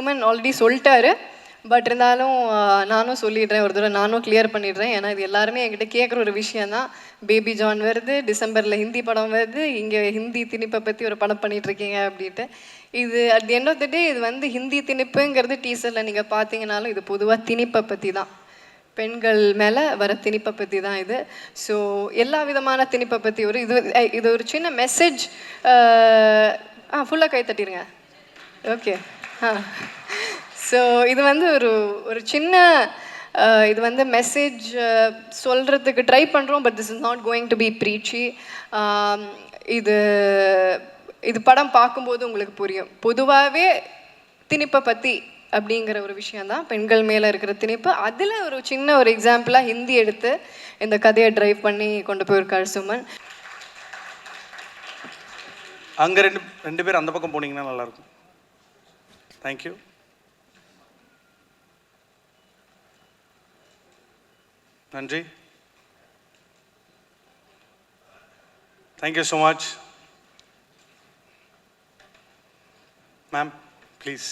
Suman already சொல்லிட்டாரு. But இருந்தாலும் நானும் சொல்லிடுறேன், ஒரு தடவை நானும் கிளியர் பண்ணிடுறேன். ஏன்னா இது எல்லாருமே என்கிட்ட கேட்குற ஒரு விஷயந்தான். பேபி ஜான் வருது, டிசம்பரில் ஹிந்தி படம் வருது, இங்கே ஹிந்தி திணிப்பை பற்றி ஒரு படம் பண்ணிகிட்ருக்கீங்க அப்படின்ட்டு. இது at the end of the day இது வந்து ஹிந்தி திணிப்புங்கிறது டீசரில் நீங்கள் பார்த்தீங்கனாலும் இது பொதுவாக திணிப்பை பற்றி தான், பெண்கள் மேலே வர திணிப்பை பற்றி தான் இது. ஸோ எல்லா விதமான திணிப்பை பற்றி இது ஒரு சின்ன மெசேஜ். ஃபுல்லாக கை தட்டிடுங்க. ஓகே. ஸோ இது வந்து ஒரு சின்ன இது வந்து மெசேஜ் சொல்கிறதுக்கு ட்ரை பண்ணுறோம். But this is not going to be preachy. இது படம் பார்க்கும்போது உங்களுக்கு புரியும். பொதுவாகவே திணிப்பை பற்றி அப்படிங்கிற ஒரு விஷயந்தான், பெண்கள் மேலே இருக்கிற திணிப்பு. அதில் ஒரு சின்ன ஒரு எக்ஸாம்பிளாக ஹிந்தி எடுத்து இந்த கதையை ட்ரைவ் பண்ணி கொண்டு போயிருக்காரு சுமன். அங்கே ரெண்டு பேர் அந்த பக்கம் போனீங்கன்னா நல்லாயிருக்கும். தேங்க்யூ. நன்றி. Thank you so much. Ma'am please.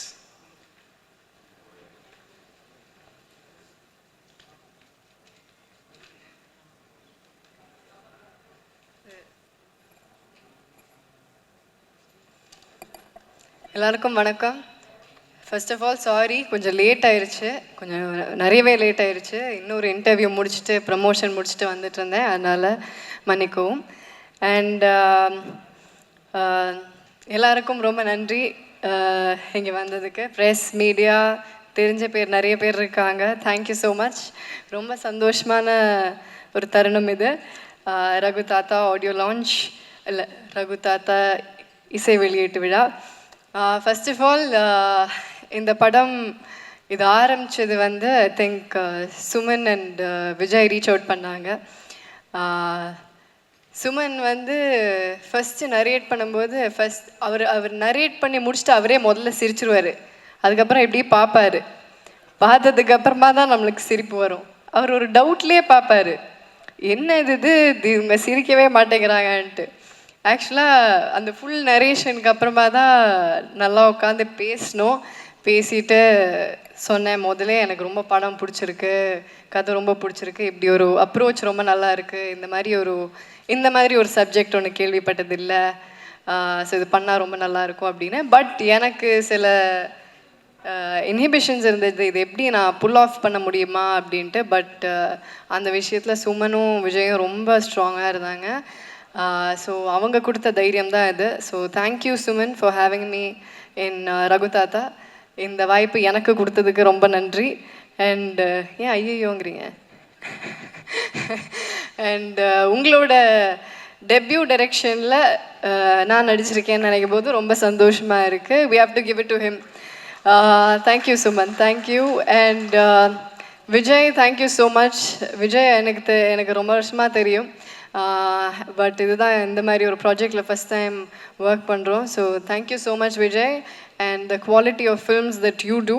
எல்லாருக்கும் வணக்கம். ஃபர்ஸ்ட் ஆஃப் ஆல் சாரி, கொஞ்சம் லேட் ஆயிடுச்சு, கொஞ்சம் நிறையவே லேட் ஆயிடுச்சு. இன்னொரு இன்டர்வியூ முடிச்சுட்டு ப்ரமோஷன் முடிச்சுட்டு வந்துட்டு இருந்தேன், அதனால் மன்னிக்கவும். அண்ட் எல்லாருக்கும் ரொம்ப நன்றி இங்கே வந்ததுக்கு. ப்ரெஸ், மீடியா, தெரிஞ்ச பேர் நிறைய பேர் இருக்காங்க. Thank you so much. ரொம்ப சந்தோஷமான ஒரு தருணம் இது. ரகு தாத்தா ஆடியோ லான்ச், இல்லை ரகு தாத்தா இசை வெளியீட்டு விழா. ஃபர்ஸ்ட் ஆஃப் ஆல் இந்த படம் இது ஆரம்பித்தது வந்து I think Suman and Vijay reach out பண்ணாங்க. சுமன் வந்து ஃபஸ்ட்டு நரேட் பண்ணும்போது அவர் நரேட் பண்ணி முடிச்சுட்டு அவரே முதல்ல சிரிச்சிருவார். அதுக்கப்புறம் எப்படி பார்ப்பார், பார்த்ததுக்கப்புறமா தான் நம்மளுக்கு சிரிப்பு வரும். அவர் ஒரு டவுட்லேயே பார்ப்பார், என்ன இது இவங்க சிரிக்கவே மாட்டேங்கிறாங்கன்ட்டு. ஆக்சுவலாக அந்த ஃபுல் நரேஷனுக்கு அப்புறமா தான் நல்லா உட்காந்து பேசிட்டு சொன்னேன். முதலே எனக்கு ரொம்ப படம் பிடிச்சிருக்கு, கதை ரொம்ப பிடிச்சிருக்கு, இப்படி ஒரு அப்ரோச் ரொம்ப நல்லா இருக்குது, இந்த மாதிரி ஒரு சப்ஜெக்ட் ஒன்று கேள்விப்பட்டதில்லை, ஸோ இது பண்ணால் ரொம்ப நல்லாயிருக்கும் அப்படின்னு. பட் எனக்கு சில இன்ஹிபிஷன்ஸ் இருந்தது, இது எப்படி நான் புல் ஆஃப் பண்ண முடியுமா அப்படின்ட்டு. பட் அந்த விஷயத்தில் சுமனும் விஜயும் ரொம்ப ஸ்ட்ராங்காக இருந்தாங்க. ஸோ அவங்க கொடுத்த தைரியம் தான் இது. So thank you Suman for having me in Raghu தாத்தா. இந்த வாய்ப்பு எனக்கு கொடுத்ததுக்கு ரொம்ப நன்றி. அண்ட் ஏன் ஐயோங்கிறீங்க? அண்ட் உங்களோட டெபியூ டைரக்ஷனில் நான் நடிச்சிருக்கேன்னு நினைக்கும் போது ரொம்ப சந்தோஷமாக இருக்குது. We have to give it to him. Thank you Suman, thank you. And Vijay, thank you so much. Vijay எனக்கு ரொம்ப வருஷமாக தெரியும். பட் இதுதான் இந்த மாதிரி ஒரு ப்ராஜெக்டில் ஃபஸ்ட் டைம் ஒர்க் பண்ணுறோம். So thank you so much Vijay. And the quality of films that you do,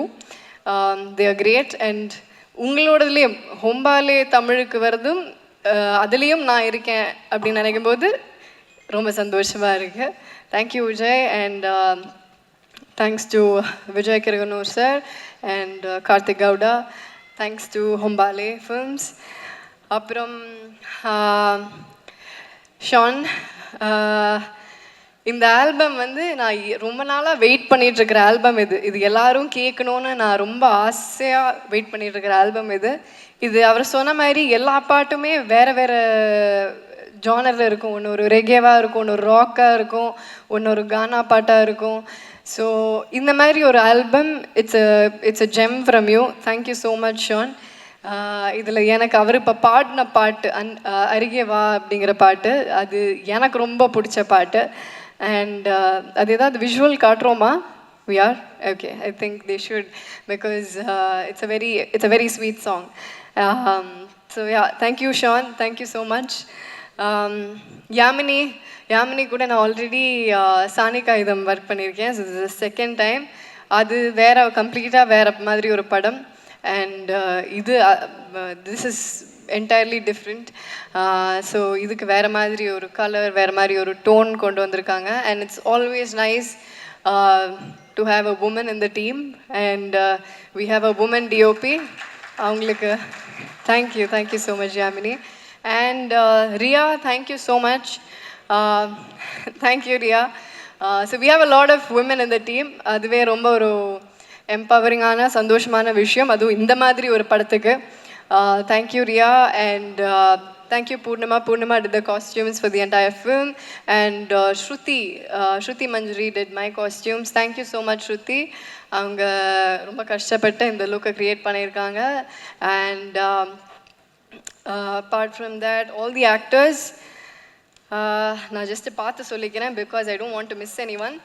they are great. And உங்களோடதுலேயும் ஹொம்பாலே தமிழுக்கு வருதும் அதுலேயும் நான் இருக்கேன் அப்படின்னு நினைக்கும் போது ரொம்ப சந்தோஷமாக இருக்குது. Thank you Vijay. And thanks to Vijay Kiragandur sir and Karthik Gowda. Thanks to Hombale films. அப்புறம் ஷான், இந்த ஆல்பம் வந்து நான் ரொம்ப நாளாக வெயிட் பண்ணிகிட்ருக்கிற ஆல்பம் இது எல்லாரும் கேட்கணுன்னு நான் ரொம்ப ஆசையாக வெயிட் பண்ணிகிட்ருக்கிற ஆல்பம் இது அவர் சொன்ன மாதிரி எல்லா பாட்டுமே வேறு வேறு ஜானரில் இருக்கும். ஒன்று ஒரு ரெகேவாக இருக்கும், ஒன்று ஒரு ராக்காக இருக்கும், ஒன்று ஒரு கானா பாட்டாக இருக்கும். ஸோ இந்த மாதிரி ஒரு album, it's a gem from you. Thank you so much Shaan. இதில் எனக்கு அவர் இப்போ பாடின பாட்டு அருகே வா அப்படிங்கிற பாட்டு, அது எனக்கு ரொம்ப பிடிச்ச பாட்டு. அண்ட் அது ஏதாவது visual காட்டுறோமா? we are okay, I think they should, because it's a very sweet song. So yeah, thank you Sean, thank you so much. Yamini கூட நான் ஆல்ரெடி சானிகா இதம் ஒர்க் பண்ணியிருக்கேன். So this is the second time. அது கம்ப்ளீட்டாக வேறு மாதிரி ஒரு படம். And this is entirely different. So இதுக்கு வேறு மாதிரி ஒரு கலர், வேறு மாதிரி ஒரு டோன் கொண்டு வந்திருக்காங்க. And it's always nice to have a woman in the team, and we have a woman DOP. அவங்களுக்கு thank you so much, Yamini. And Ria, thank you so much. Thank you, Ria. So we have a lot of women in the team. அதுவே ரொம்ப ஒரு எம்பவரிங்கான சந்தோஷமான விஷயம், அதுவும் இந்த மாதிரி ஒரு படத்துக்கு. Thank you, Ria, and thank you, Purnima. Purnima did the costumes for the entire film, and Shruti Manjari did my costumes. Thank you so much, Shruti. அவங்க ரொம்ப கஷ்டப்பட்டு இந்த லுக்கை க்ரியேட் பண்ணியிருக்காங்க. And apart from that, all the actors, நான் just பார்த்து சொல்லிக்கிறேன் because I don't want to miss anyone.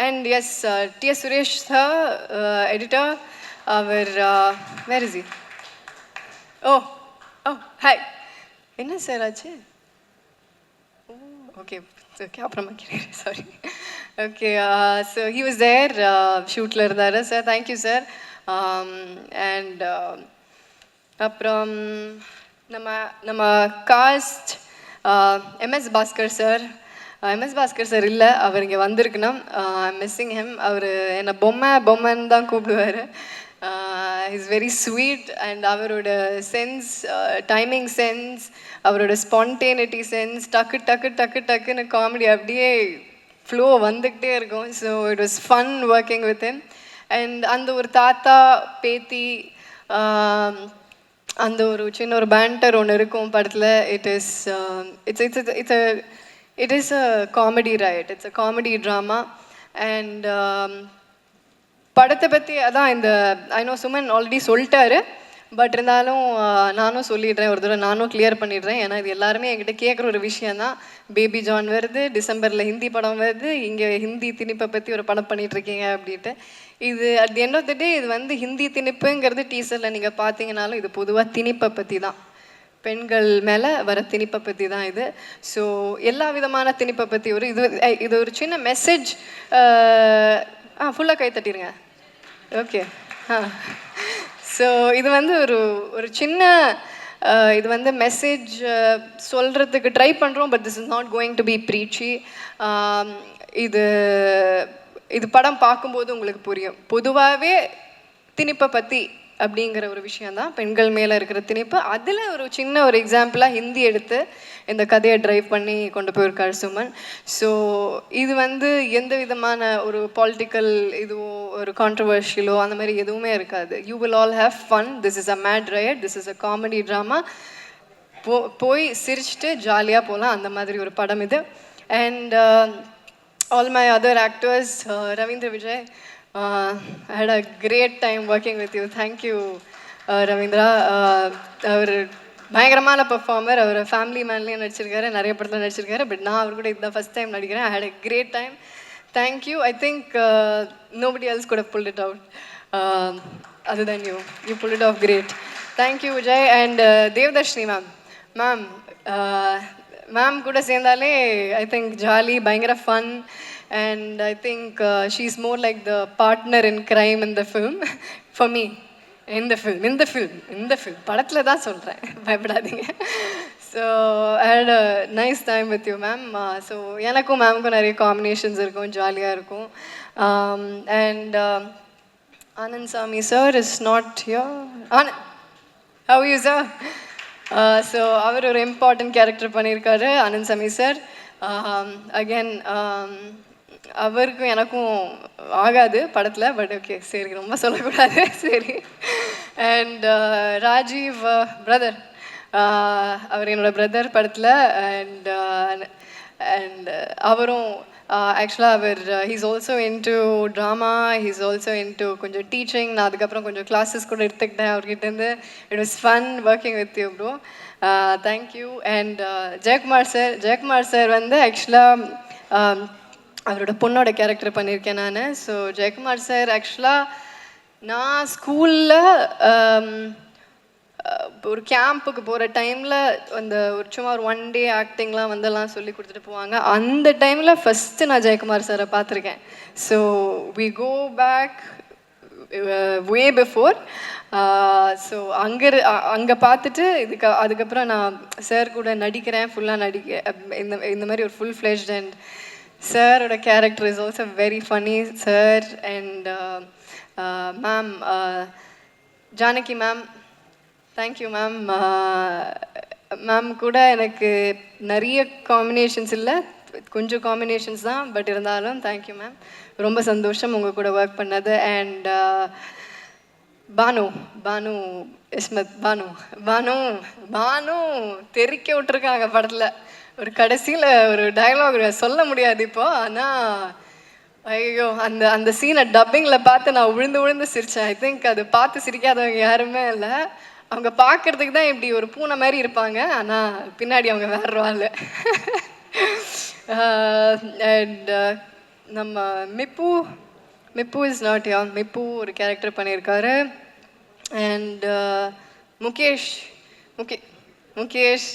And yes, T.S. Suresh sir, editor, our where is he? Oh, hi. என்ன sir ஆச்சு? Okay, அப்புறமா கேட்குறேன், sorry. Okay, so he was there, ஷூட்டில் இருந்தார் sir. Thank you sir. And அப்புறம் நம்ம cost MS Bhaskar sir. MS Bhaskar sir இல்லை, அவர் இங்கே வந்திருக்கணும். Missing him. அவர் என்னை பொம்மைன்னு தான் கூப்பிடுவார். Is very sweet. அண்ட் அவரோட சென்ஸ், டைமிங் சென்ஸ், அவரோட ஸ்பான்டேனிட்டி சென்ஸ், டக்குன்னு காமெடி அப்படியே ஃப்ளோ வந்துக்கிட்டே இருக்கும். So it was fun working with him. And அந்த ஒரு தாத்தா பேத்தி, அந்த ஒரு சின்ன ஒரு பேண்டர் ஒன்று இருக்கும் படத்தில். It is a comedy, right? It's a comedy drama. And படத்தை பற்றி அதான் இந்த ஐ நோ சுமன் ஆல்ரெடி சொல்லிட்டாரு, பட் இருந்தாலும் நானும் சொல்லிடுறேன், ஒரு தடவை நானும் கிளியர் பண்ணிடுறேன். ஏன்னா இது எல்லாருமே என்கிட்ட கேட்குற ஒரு விஷயந்தான். பேபி ஜான் வருது, டிசம்பரில் ஹிந்தி படம் வருது, இங்கே ஹிந்தி திணிப்பை பற்றி ஒரு படம் பண்ணிகிட்ருக்கீங்க அப்படின்ட்டு. இது at the end of the day இது வந்து ஹிந்தி திணிப்புங்கிறது டீசரில் நீங்கள் பார்த்தீங்கனாலும் இது பொதுவாக திணிப்பை பற்றி தான், பெண்கள் மேலே வர திணிப்பை பற்றி தான் இது. ஸோ எல்லா விதமான திணிப்பை பற்றி இது ஒரு சின்ன மெசேஜ். ஃபுல்லாக கை தட்டிடுங்க. ஓகே. ஸோ இது வந்து ஒரு சின்ன இது வந்து மெசேஜ் சொல்கிறதுக்கு ட்ரை பண்ணுறோம், but this is not going to be preachy. இது படம் பார்க்கும்போது உங்களுக்கு புரியும். பொதுவாகவே திணிப்பை பற்றி அப்படிங்கிற ஒரு விஷயந்தான், பெண்கள் மேலே இருக்கிற திணிப்பு. அதில் ஒரு சின்ன ஒரு எக்ஸாம்பிளாக ஹிந்தி எடுத்து இந்த கதையை ட்ரைவ் பண்ணி கொண்டு போயிருக்காரு சுமன். ஸோ இது வந்து எந்த விதமான ஒரு பாலிட்டிக்கல் இதுவோ ஒரு கான்ட்ரவர்ஷியலோ அந்த மாதிரி எதுவுமே இருக்காது. You will all have fun. This is a mad ride, this is a comedy drama. போய் சிரிச்சுட்டு ஜாலியாக போகலாம், அந்த மாதிரி ஒரு படம் இது. And all my other actors, Ravindra Vijay, I had a great time working with you. Thank you, Ravindra. அவர் பயங்கரமான பெர்ஃபார்மர். அவர் ஃபேமிலி மேன்லேயும் நடிச்சிருக்காரு, நிறைய படத்தில் நடிச்சிருக்காரு. பட் நான் அவர் கூட இதுதான் ஃபஸ்ட் டைம் நடிக்கிறேன். I had a great time. Thank you. I think nobody else could have pulled it out other than you. You pulled it off great. Thank you, Vijay. And Devdashni ma'am கூட சேர்ந்தாலே I think jolly, பயங்கர fun. And I think she's more like the partner in crime in the film for me. In the film படத்தில் தான் சொல்கிறேன், பயப்படாதீங்க. So I had a nice time with you, ma'am. So எனக்கும் மேமுக்கும் நிறைய combinations இருக்கும், ஜாலியாக இருக்கும். And Anand Sami sir is not here. Anand, how are you, sir? So அவர் ஒரு இம்பார்ட்டன்ட் கேரக்டர் பண்ணியிருக்காரு, ஆனந்த் சாமி சார். அகேன் அவருக்கும் எனக்கும் ஆகாது படத்தில், பட் ஓகே சரி, ரொம்ப சொல்லக்கூடாது, சரி. அண்ட் ராஜீவ் பிரதர், அவர் என்னோட பிரதர் படத்தில். அண்ட் அவரும் ஆக்சுவலாக அவர் he's also into drama, he's also into கொஞ்சம் டீச்சிங். நான் அதுக்கப்புறம் கொஞ்சம் கிளாஸஸ் கூட எடுத்துக்கிட்டேன் அவர்கிட்டேருந்து. It was fun working with you bro. Thank you. And Jayakumar sir வந்து ஆக்சுவலாக அவரோட பொண்ணோட கேரக்டர் பண்ணியிருக்கேன் நான். ஸோ ஜெயக்குமார் சார் ஆக்சுவலாக நான் ஸ்கூலில் ஒரு கேம்புக்கு போகிற டைமில் அந்த ஒரு சும்மா ஒரு 1 day ஆக்டிங்லாம் வந்தெல்லாம் சொல்லி கொடுத்துட்டு போவாங்க. அந்த டைமில் ஃபஸ்ட்டு நான் ஜெயக்குமார் சாரை பார்த்துருக்கேன். So we go back way before. So அங்கே பார்த்துட்டு அதுக்கப்புறம் நான் சார் கூட நடிக்கிறேன், ஃபுல்லாக இந்த மாதிரி ஒரு ஃபுல் ஃப்ளெஷ்ட். அண்ட் சாரோட character is also very funny sir. And ma'am Janaki ma'am, thank you ma'am. Ma'am கூட எனக்கு நிறைய காம்பினேஷன்ஸ் இல்லை, கொஞ்சம் காம்பினேஷன்ஸ் தான், பட் இருந்தாலும் தேங்க்யூ மேம். ரொம்ப சந்தோஷம் உங்கள் கூட ஒர்க் பண்ணது. அண்ட் பானு பானு இஸ்மத் பானு பானு பானு தெறிக்க விட்டுருக்காங்க படத்தில். ஒரு கடைசியில் ஒரு டயலாக் சொல்ல முடியாது இப்போ, ஆனால் ஐயோ அந்த அந்த சீனை டப்பிங்கில் பார்த்து நான் விழுந்து விழுந்து சிரித்தேன். ஐ திங்க் அது பார்த்து சிரிக்காதவங்க யாருமே இல்லை. அவங்க பார்க்குறதுக்கு தான் இப்படி ஒரு பூனை மாதிரி இருப்பாங்க, ஆனால் பின்னாடி அவங்க வேற ஆள். அண்ட் நம்ம மிப்பு மிப்பு இஸ் நாட் யா, மிப்பு ஒரு கேரக்டர் பண்ணியிருக்காரு. அண்ட் முகேஷ் முகேஷ்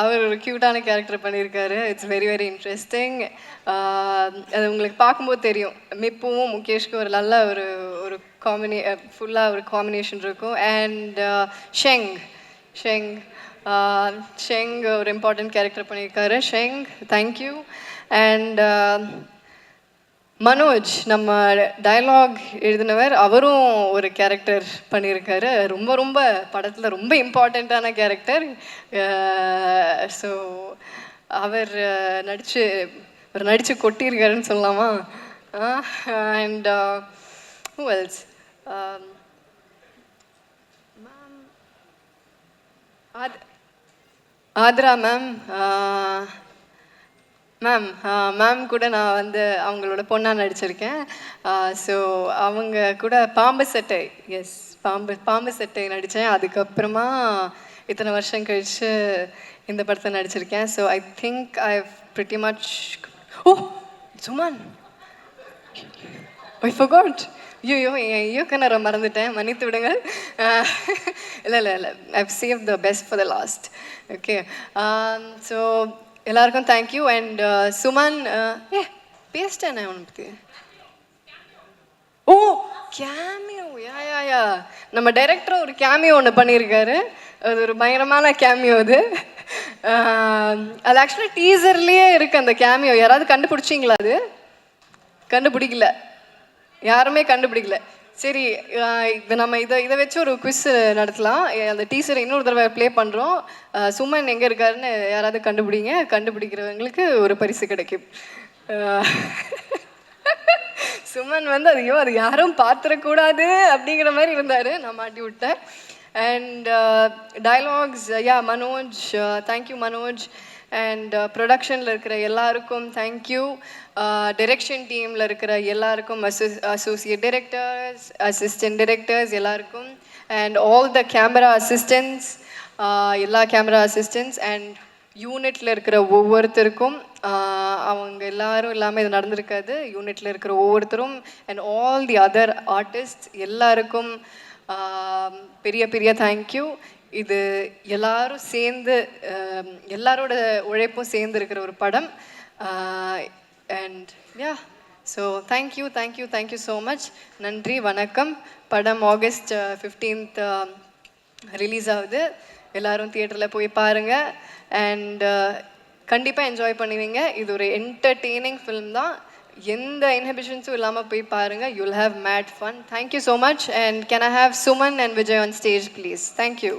அவர் ஒரு க்யூட்டான கேரக்டர் பண்ணியிருக்காரு. It's very very interesting. அது உங்களுக்கு பார்க்கும்போது தெரியும், மிப்புவும் முகேஷ்க்கும் ஒரு நல்ல ஒரு ஒரு ஃபுல்லாக ஒரு காம்பினேஷன் இருக்கும். அண்ட் ஷெங் ஷெங் ஷெங் ஒரு இம்பார்ட்டண்ட் கேரக்டர் பண்ணியிருக்காரு. Sheng thank you. அண்ட் மனோஜ் நம்ம டயலாக் எழுதினவர், அவரும் ஒரு கேரக்டர் பண்ணியிருக்காரு. ரொம்ப ரொம்ப படத்தில் ரொம்ப இம்பார்ட்டண்ட்டான கேரக்டர். ஸோ அவர் நடித்து கொட்டியிருக்காருன்னு சொல்லலாமா? And who else? Ma'am Athra ma'am. Ma'am கூட நான் வந்து அவங்களோட பொண்ணாக நடிச்சிருக்கேன். ஸோ அவங்க கூட பாம்பு சட்டை, எஸ் பாம்பு சட்டை நடித்தேன். அதுக்கப்புறமா இத்தனை வருஷம் கழித்து இந்த படத்தை நடிச்சிருக்கேன். So I think I pretty much. Oh Suman, I forgot. ஐயோ என் இயக்குனரை மறந்துட்டேன், மன்னித்து விடுங்கள். இல்லை I've save the best for the last. Okay, so எல்லாருக்கும் தேங்க்யூ. அண்ட் சுமன் பேசிட்டேன் அவனை பற்றி. ஓ கேமியோ, யா நம்ம டைரக்டரும் ஒரு கேமியோ ஒன்று பண்ணியிருக்காரு. அது ஒரு பயங்கரமான கேமியோ. அது ஆக்சுவலாக டீசர்லேயே இருக்குது அந்த கேமியோ. யாராவது கண்டுபிடிச்சிங்களா? அது கண்டுபிடிக்கல, யாருமே கண்டுபிடிக்கல. சரி, நம்ம இதை வச்சு ஒரு குவிஸ் நடத்தலாம். அந்த டீசரை இன்னொரு தடவை ப்ளே பண்ணுறோம். சுமன் எங்கே இருக்காருன்னு யாராவது கண்டுபிடிங்க. கண்டுபிடிக்கிறவங்களுக்கு ஒரு பரிசு கிடைக்கும். சுமன் வந்து அது யாரும் பார்த்துடக்கூடாது அப்படிங்கிற மாதிரி இருந்தார், நான் மாட்டி விட்டேன். And dialogues Manoj, thank you Manoj. And ப்ரொடக்ஷனில் இருக்கிற எல்லாருக்கும் தேங்க்யூ. டைரக்ஷன் டீமில் இருக்கிற எல்லாருக்கும், அசோசியேட் டைரக்டர்ஸ், அசிஸ்டன்ட் டைரக்டர்ஸ் எல்லாருக்கும். And all the camera assistants, எல்லா கேமரா அசிஸ்டன்ட்ஸ் அண்ட் யூனிட்டில் இருக்கிற ஒவ்வொருத்தருக்கும். அவங்க எல்லாரும் இல்லாமல் இது நடந்திருக்காது. யூனிட்டில் இருக்கிற ஒவ்வொருத்தரும் and all the other artist எல்லாருக்கும் பெரிய பெரிய தேங்க்யூ. இது எல்லாரும் சேர்ந்து, எல்லாரோட உழைப்பும் சேர்ந்து இருக்கிற ஒரு படம். And so thank you so much. நன்றி, வணக்கம். படம் August 15th ரிலீஸ் ஆகுது. எல்லோரும் தியேட்டரில் போய் பாருங்கள். அண்ட் கண்டிப்பாக என்ஜாய் பண்ணுவீங்க. இது ஒரு என்டர்டெய்னிங் ஃபிலிம் தான். எந்த இன்ஹிபிஷன்ஸும் இல்லாமல் போய் பாருங்கள். You'll have made fun. Thank you so much. And can I have Suman and Vijay on stage please? Thank you.